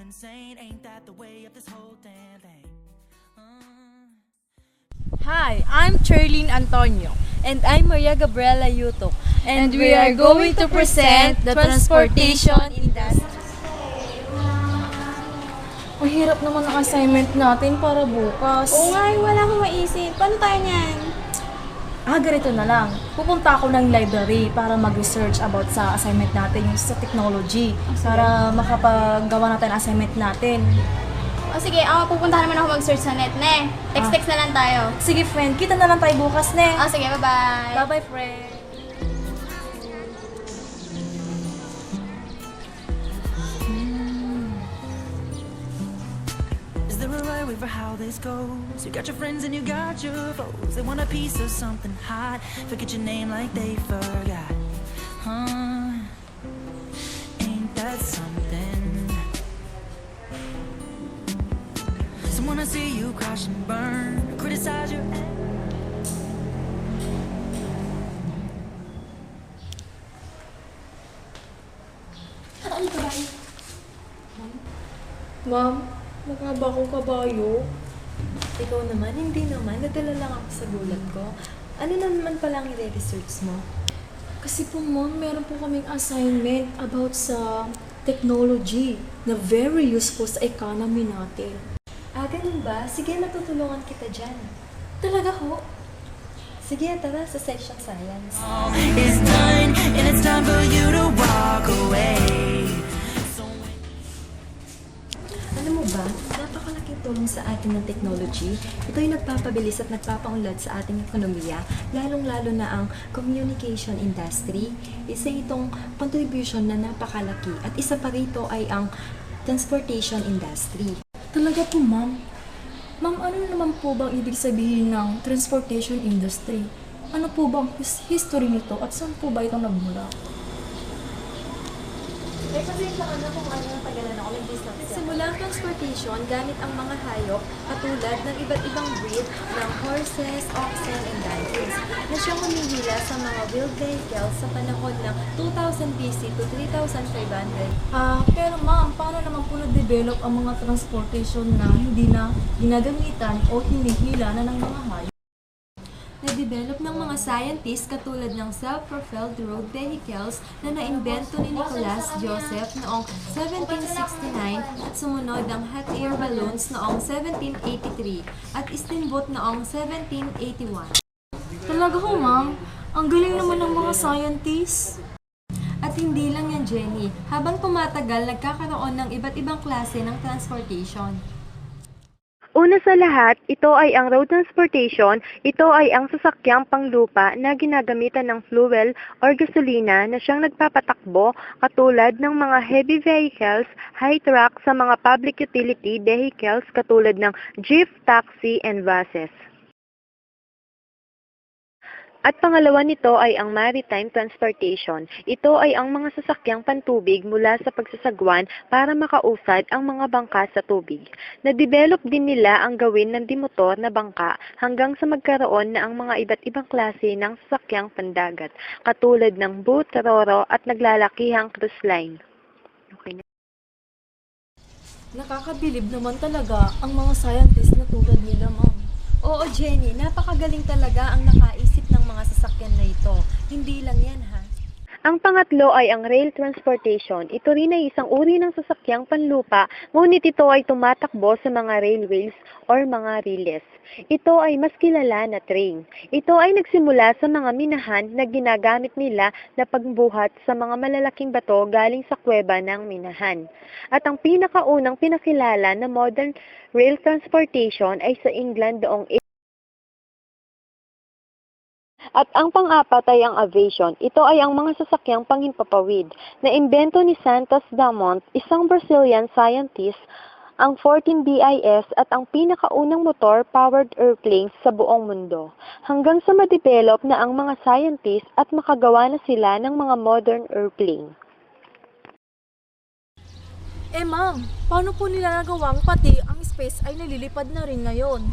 insane. Ain't that the way of this whole damn thing? Hi, I'm Charlene Antonio. And I'm Maria Gabriela Yutok. And we are going to present the transportation industry. Mahirap naman ang assignment natin para bukas. Oo nga, wala akong maisip. Paano tayo niyan? Ganito na lang. Pupunta ako ng library para mag-research about sa assignment natin, yung sa technology. Para makapagawa natin ang assignment natin. O sige, pupunta naman ako mag-search sa net, ne. Text-text na lang tayo. Sige friend, kita na lang tayo bukas, ne. Sige, bye-bye. Bye-bye friend. Is there a right way for how this goes? You got your friends and you got your foes. They want a piece of something hot. Forget your name like they forgot. Ain't that something? Someone to see you crash and burn, criticize your Ma'am, mukha ba akong kabayo? Ikaw naman, hindi naman. Nadala lang ako sa gulat ko. Ano na naman palang i-research mo? Kasi po ma'am, meron po kaming assignment about sa technology na very useful sa economy natin. Ganun ba? Sige, natutulungan kita dyan. Talaga ho? Sige, tara sa section science. is done, and it's time for you to walk away. Alam mo ba, napakalaking tulong sa atin ng technology. Ito'y nagpapabilis at nagpapaunlad sa ating ekonomiya, lalong-lalo na ang communication industry. Isa itong contribution na napakalaki at isa pa rito ay ang transportation industry. Talaga po ma'am? Ma'am, ano naman po bang ibig sabihin ng transportation industry? Ano po bang history nito at saan po ba ito nagmula? Pasensya ka na kung ano ang tagalan ako ng business. Simula ang transportation gamit ang mga hayop katulad ng iba't ibang breed ng horses, oxen, and donkeys na siyang humihila sa mga wheeled vehicles sa panahon ng 2000 BC to 3500. Pero ma'am, paano naman po na-develop ang mga transportation na hindi na ginagamitan o hinihila na ng mga hayop? Na-develop ng mga scientists katulad ng self-propelled road vehicles na naimbento ni Nicholas Joseph noong 1769 at sumunod ang hot air balloons noong 1783 at steamboat noong 1781. Talaga ho ma'am? Ang galing naman ng mga scientists. At hindi lang yan, Jenny. Habang tumatagal, nagkakaroon ng iba't ibang klase ng transportation. Una sa lahat, ito ay ang road transportation. Ito ay ang sasakyang panglupa na ginagamitan ng fuel or gasolina na siyang nagpapatakbo katulad ng mga heavy vehicles, high truck sa mga public utility vehicles katulad ng jeep, taxi, and buses. At pangalawa nito ay ang maritime transportation. Ito ay ang mga sasakyang pantubig mula sa pagsasagwan para makausad ang mga bangka sa tubig. Na-develop din nila ang gawin ng dimotor na bangka hanggang sa magkaroon na ang mga iba't ibang klase ng sasakyang pandagat, katulad ng boat, roro at naglalakihang cruise line. Okay na. Nakakabilib naman talaga ang mga scientists na tulad nila ma'am. Oo, Jenny, napakagaling talaga ang nakaisip ng mga sasakyan na ito. Hindi lang yan, ha? Ang pangatlo ay ang rail transportation. Ito rin ay isang uri ng sasakyang panlupa, ngunit ito ay tumatakbo sa mga railways or mga riles. Ito ay mas kilala na train. Ito ay nagsimula sa mga minahan na ginagamit nila na pagbuhat sa mga malalaking bato galing sa kuweba ng minahan. At ang pinakaunang pinakilala na modern rail transportation ay sa England noong At ang pang-apat ay ang aviation. Ito ay ang mga sasakyang panghimpapawid na imbento ni Santos Dumont, isang Brazilian scientist, ang 14 BIS at ang pinakaunang motor-powered airplanes sa buong mundo. Hanggang sa ma-develop na ang mga scientists at makagawa na sila ng mga modern airplane. Ma'am, paano po nila nagawang pati ang space ay nalilipad na rin ngayon?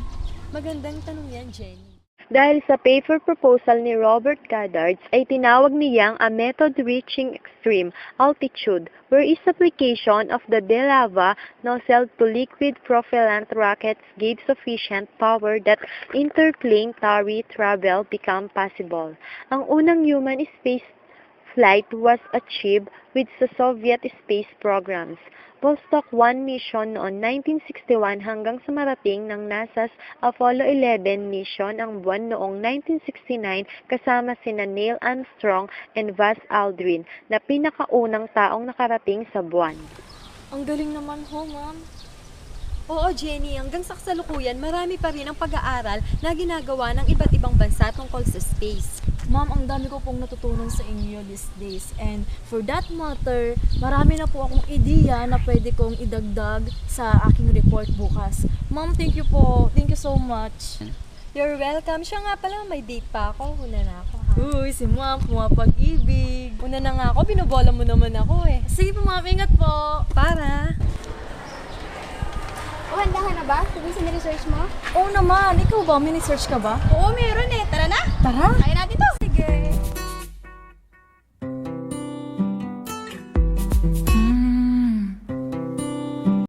Magandang tanong yan, Jenny. Dahil sa paper proposal ni Robert Goddard ay tinawag niyang a method reaching extreme altitude, where its application of the de lava nozzle to liquid propellant rockets gave sufficient power that interplanetary travel became possible. Ang unang human space flight was achieved with the Soviet space programs. Vostok 1 mission noong 1961 hanggang sa marating ng NASA's Apollo 11 mission ang buwan noong 1969 kasama sina Neil Armstrong and Buzz Aldrin na pinakaunang taong nakarating sa buwan. Ang galing naman ho, ma'am. Oo, Jenny, hanggang sa kasalukuyan, marami pa rin ang pag-aaral na ginagawa ng iba't ibang bansa tungkol sa space. Ma'am, ang dami ko pong natutunan sa inyo these days. And for that matter, marami na po akong ideya na pwede kong idagdag sa aking report bukas. Ma'am, thank you po. Thank you so much. You're welcome. Siya nga pala, may date pa ako. Una na ako, ha? Uy, si ma'am, pumapag-ibig. Una na nga ako, binubola mo naman ako eh. Sige po, ma'am. Ingat po. Para. O, handa ka na ba? Sabihin sa research mo? Oo naman. Ikaw ba? Mini-search ka ba? Oo, meron eh. Tara na!